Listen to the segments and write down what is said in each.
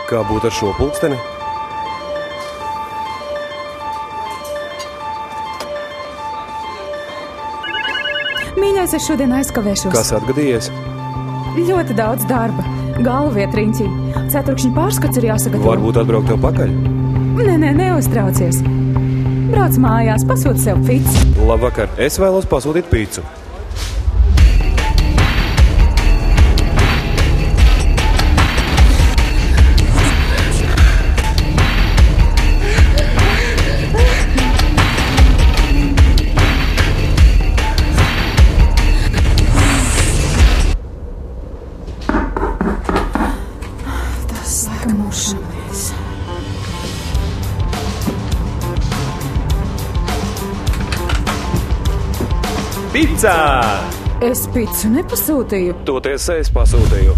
Kā būtu ar šo pulksteni? Mīļais, es šodien aizkavēšos. Kas atgadījies? Ļoti daudz darba. Galvaviet riņķī. Ceturkšņa pārskats ir jāsagatavo. Varbūt atbraukt tev pakaļ? Nē, neuztraucies. Brauc mājās, pasūti sev picu. Labvakar, es vēlos pasūtīt pīcu. Picā! Es picu nepasūtīju. Toties es pasūtīju.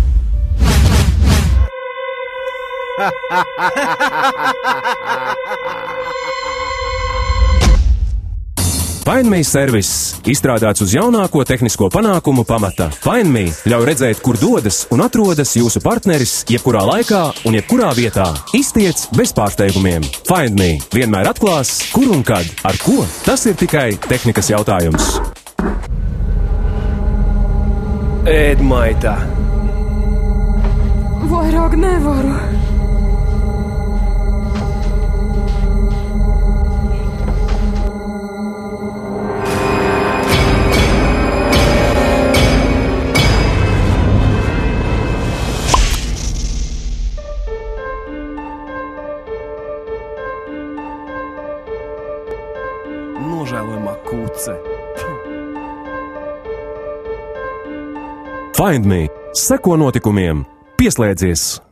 FindMe servis izstrādāts uz jaunāko tehnisko panākumu pamata. FindMe ļauj redzēt, kur dodas un atrodas jūsu partneris jebkurā laikā un jebkurā vietā. Iztiec bez pārsteigumiem. FindMe vienmēr atklās, kur un kad, ar ko. Tas ir tikai tehnikas jautājums. Ēdmaita! Vairāk nevaru. Nožēlojamā kūce. FindMe seko notikumiem, pieslēdzies!